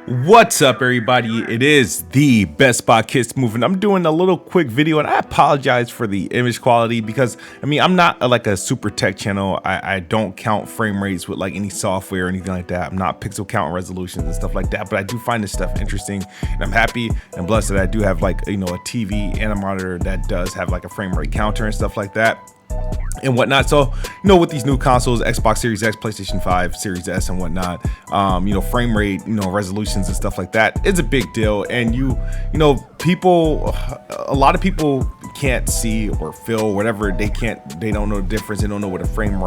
What's up, everybody? It is the Best Spot Kids Movement. I'm doing a little quick video, and I apologize for the image quality because I'm not like a super tech channel. I don't count frame rates with like any software or anything like that. I'm not pixel count resolutions and stuff like that, but I do find this stuff interesting, and I'm happy and blessed that I do have like a TV and a monitor that does have like a frame rate counter and stuff like that and whatnot. So with these new consoles, Xbox Series X, PlayStation 5, Series S and whatnot, frame rate, resolutions and stuff like that, it's a big deal. And people, a lot of people can't see or feel whatever. They don't know the difference. They don't know what a frame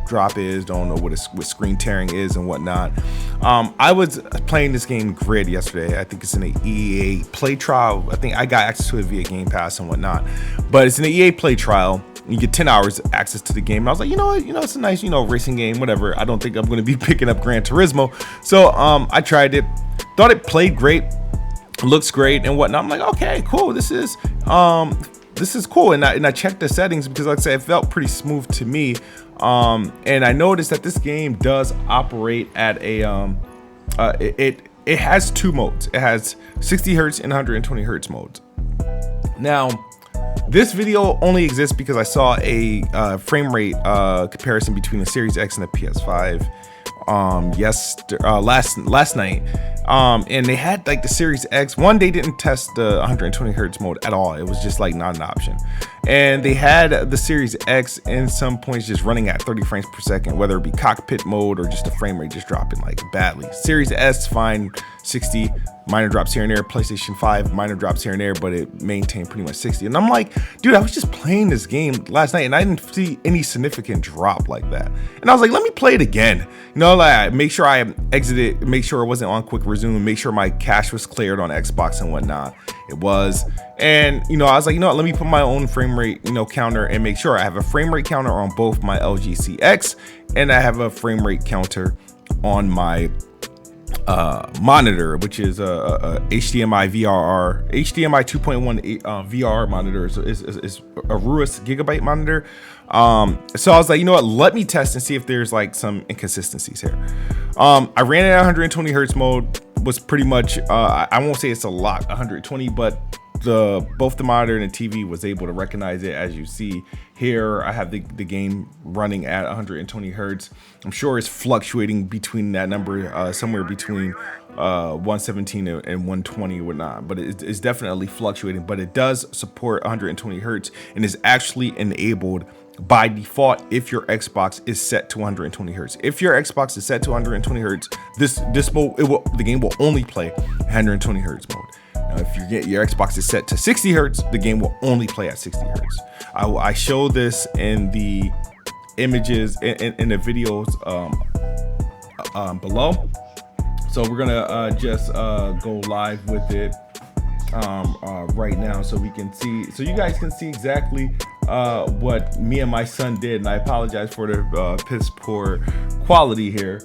drop is, don't know what screen tearing is and whatnot. I was playing this game Grid yesterday. I think it's in an EA play trial. I think I got access to it via Game Pass and whatnot, but it's in the EA play trial. You get 10 hours access to the game. And I was like, it's a nice, racing game, whatever. I don't think I'm going to be picking up Gran Turismo. So I tried it, thought it played great, looks great and whatnot. I'm like, okay, cool. This is cool. And I checked the settings because, like I said, it felt pretty smooth to me. And I noticed that this game does operate at a it has two modes. It has 60 hertz and 120 hertz modes. Now, this video only exists because I saw a frame rate comparison between the Series X and the PS5 last night, and they had like the Series X. They didn't test the 120 hertz mode at all. It was just like not an option. And they had the Series X in some points just running at 30 frames per second, whether it be cockpit mode or just the frame rate just dropping like badly. Series S fine, 60, minor drops here and there. PlayStation 5, minor drops here and there, but it maintained pretty much 60. And I'm like, dude, I was just playing this game last night and I didn't see any significant drop like that. And I was like, let me play it again. Like make sure I exited, make sure it wasn't on quick resume, make sure my cache was cleared on Xbox and whatnot. It was. And I was like, let me put my own frame rate counter and make sure I have a frame rate counter on both my LG CX and I have a frame rate counter on my monitor, which is a HDMI 2.1 VR monitor. So it's a Ruus Gigabyte monitor. So I was like, let me test and see if there's like some inconsistencies here. I ran it at 120 hertz mode, was pretty much I won't say it's a lot 120, but both the monitor and the TV was able to recognize it. As you see here, I have the game running at 120 hertz. I'm sure it's fluctuating between that number, somewhere between 117 and 120 or whatnot, but it's definitely fluctuating. But it does support 120 hertz and is actually enabled by default if your Xbox is set to 120 hertz. If your Xbox is set to 120 hertz, this mode, the game will only play 120 hertz mode. Now, if your Xbox is set to 60 hertz, the game will only play at 60 hertz. I show this in the images in the videos below. So we're gonna just go live with it right now, so we can see, so you guys can see exactly what me and my son did. And I apologize for the piss poor quality here.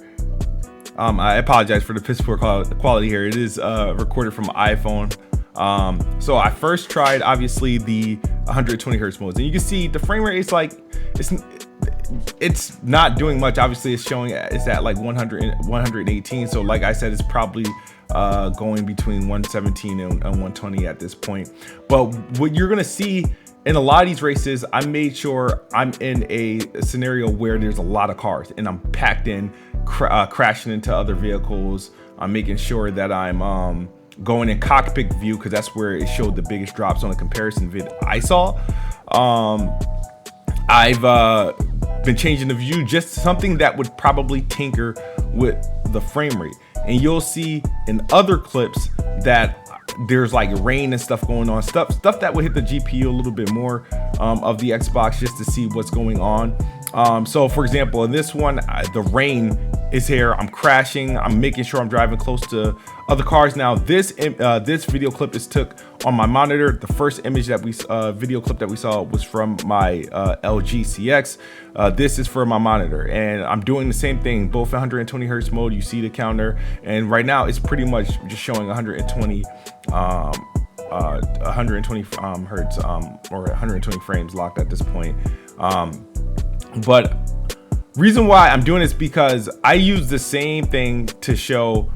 I apologize for the piss poor quality here. It is recorded from an iPhone. So I first tried obviously the 120 hertz modes, and you can see the frame rate is like it's not doing much. Obviously it's showing it's at like 118. So like I said, it's probably going between 117 and 120 at this point. But what you're gonna see in a lot of these races, I made sure I'm in a scenario where there's a lot of cars and I'm packed in, crashing into other vehicles. I'm making sure that I'm going in cockpit view because that's where it showed the biggest drops on a comparison vid I saw. I've been changing the view, just something that would probably tinker with the frame rate. And you'll see in other clips that there's like rain and stuff going on, stuff that would hit the GPU a little bit more of the Xbox, just to see what's going on. So for example, in this one, the rain is here. I'm crashing. I'm making sure I'm driving close to other cars. Now this video clip is took on my monitor. The first image that video clip that we saw was from my LG CX. This is for my monitor, and I'm doing the same thing, both 120 hertz mode. You see the counter, and right now it's pretty much just showing 120 hertz or 120 frames locked at this point. But reason why I'm doing this because I use the same thing to show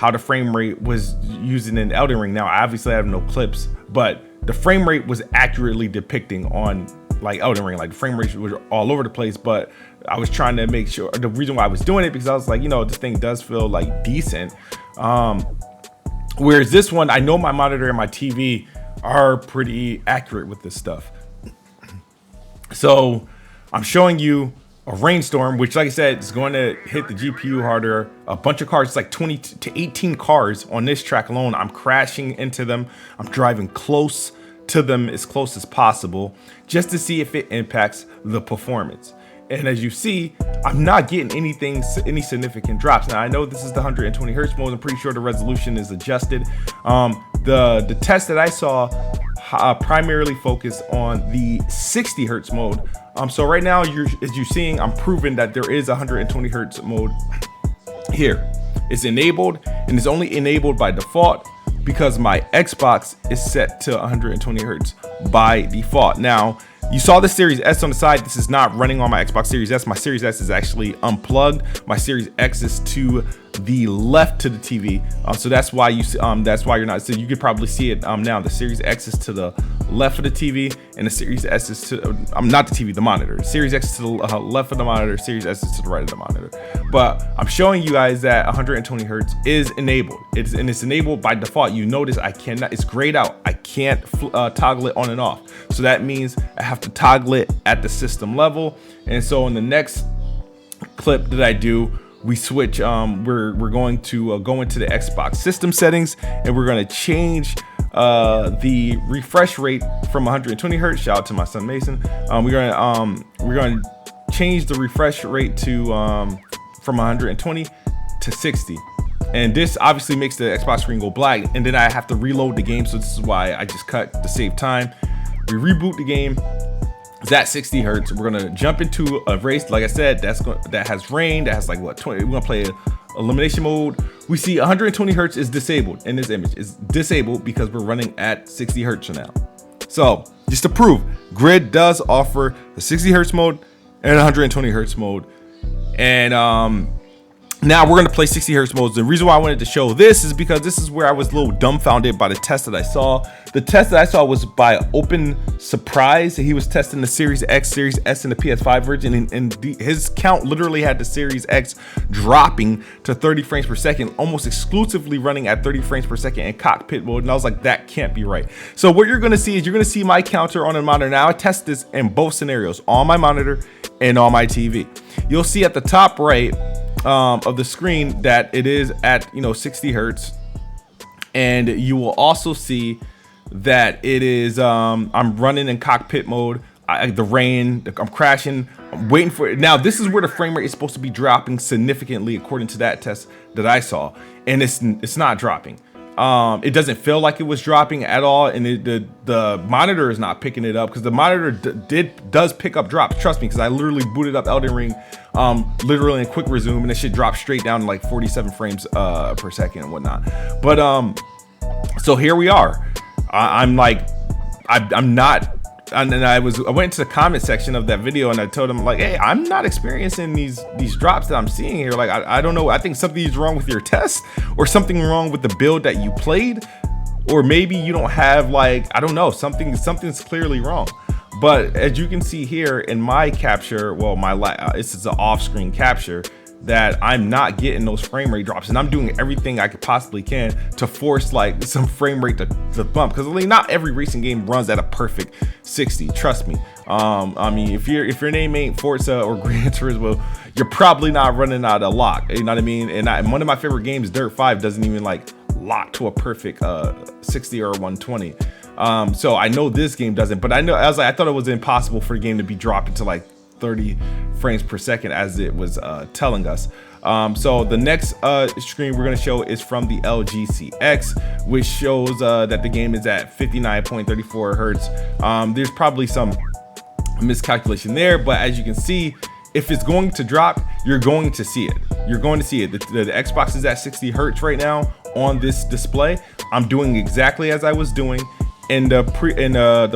how the frame rate was using in Elden Ring. Now, obviously I have no clips, but the frame rate was accurately depicting on like Elden Ring. Like the frame rate was all over the place, but I was trying to make sure, the reason why I was doing it, because I was like, you know, this thing does feel like decent. Whereas this one, I know my monitor and my TV are pretty accurate with this stuff. So I'm showing you a rainstorm, which, like I said, is going to hit the GPU harder. A bunch of cars, it's like 20 to 18 cars on this track alone. I'm crashing into them. I'm driving close to them as close as possible just to see if it impacts the performance. And as you see, I'm not getting any significant drops. Now I know this is the 120 hertz mode. I'm pretty sure the resolution is adjusted. The test that I saw primarily focused on the 60 hertz mode. So right now, as you're seeing, I'm proving that there is a 120 hertz mode here. It's enabled, and it's only enabled by default because my Xbox is set to 120 hertz by default. Now, you saw the Series S on the side. This is not running on my Xbox Series S. My Series S is actually unplugged. My Series X is to the left to the TV. So that's why you're not. So you could probably see it now. The Series X is to the left of the TV, and the Series S is to not the TV, the monitor. Series X is to the left of the monitor. Series S is to the right of the monitor. But I'm showing you guys that 120 hertz is enabled. It's enabled by default. You notice I cannot. It's grayed out. I can't toggle it on and off. So that means I have to toggle it at the system level. And so in the next clip that I do, we switch. We're going to go into the Xbox system settings, and we're going to change the refresh rate from 120 hertz. Shout out to my son Mason. We're going to change the refresh rate to from 120 to 60. And this obviously makes the Xbox screen go black, and then I have to reload the game. So this is why I just cut to save time. We reboot the game. It's at 60 hertz. We're gonna jump into a race. Like I said, that has rain. That has like what 20. We're gonna play elimination mode. We see 120 hertz is disabled in this image. It's disabled because we're running at 60 hertz now. So just to prove, Grid does offer the 60 hertz mode and 120 hertz mode. And now we're gonna play 60 hertz modes. The reason why I wanted to show this is because this is where I was a little dumbfounded by the test that I saw. The test that I saw was by OpenSurprise. He was testing the Series X, Series S, and the PS5 version, and his count literally had the Series X dropping to 30 frames per second, almost exclusively running at 30 frames per second in cockpit mode. And I was like, that can't be right. So what you're gonna see is you're gonna see my counter on the monitor. Now I test this in both scenarios, on my monitor and on my TV. You'll see at the top right of the screen that it is at 60 hertz, and you will also see that it is I'm running in cockpit mode. The rain, I'm crashing, I'm waiting for it. Now this is where the frame rate is supposed to be dropping significantly according to that test that I saw, and it's not dropping. It doesn't feel like it was dropping at all, and the monitor is not picking it up, because the monitor does pick up drops. Trust me, because I literally booted up Elden Ring, literally in quick resume, and it should drop straight down to like 47 frames per second and whatnot. But so here we are. I'm not. And then I went to the comment section of that video, and I told them, like, hey, I'm not experiencing these drops that I'm seeing here. Like, I don't know. I think something's wrong with your test, or something wrong with the build that you played, or maybe you don't have, like, I don't know, something's clearly wrong. But as you can see here in my capture, well, this is an off-screen capture, that I'm not getting those frame rate drops, and I'm doing everything I could possibly can to force like some frame rate to bump, because not every racing game runs at a perfect 60. Trust me. I mean, if your name ain't Forza or Gran Turismo, you're probably not running out of lock. You know what I mean? And one of my favorite games, Dirt 5, doesn't even like lock to a perfect 60 or 120. So I know this game doesn't, but I thought it was impossible for the game to be dropping to like 30 frames per second as it was telling us. So the next screen we're going to show is from the LG CX, which shows that the game is at 59.34 hertz. There's probably some miscalculation there, but as you can see, if it's going to drop, you're going to see it. You're going to see it. The Xbox is at 60 hertz right now on this display. I'm doing exactly as I was doing in the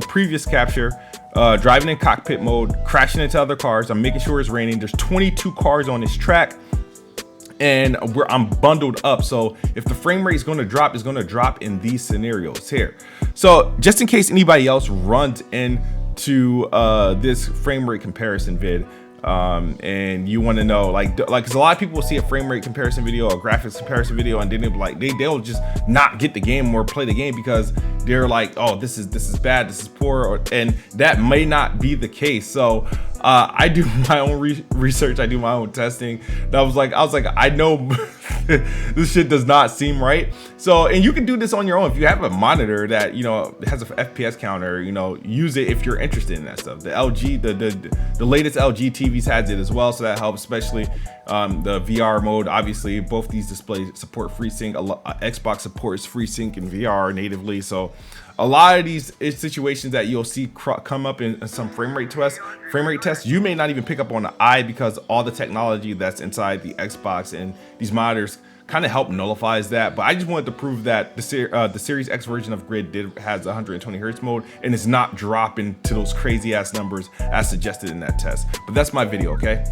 previous capture. Driving in cockpit mode, crashing into other cars. I'm making sure it's raining. There's 22 cars on this track, and I'm bundled up. So if the frame rate is going to drop, it's going to drop in these scenarios here. So just in case anybody else runs into this frame rate comparison vid, and you want to know, like, cause a lot of people will see a frame rate comparison video or graphics comparison video, and then they'll be like, they'll just not get the game or play the game because they're like, oh, this is bad, this is poor, and that may not be the case. So I do my own research, I do my own testing. And I was like, I know this shit does not seem right. So, and you can do this on your own. If you have a monitor that, you know, has a FPS counter, you know, use it if you're interested in that stuff. The LG, the latest LG TVs has it as well, so that helps, especially the VR mode. Obviously, both these displays support FreeSync. Xbox supports FreeSync in VR natively. So a lot of these situations that you'll see come up in some frame rate tests, you may not even pick up on the eye because all the technology that's inside the Xbox and these monitors kind of help nullifies that. But I just wanted to prove that the Series X version of Grid has 120 hertz mode and it's not dropping to those crazy ass numbers as suggested in that test. But that's my video, okay?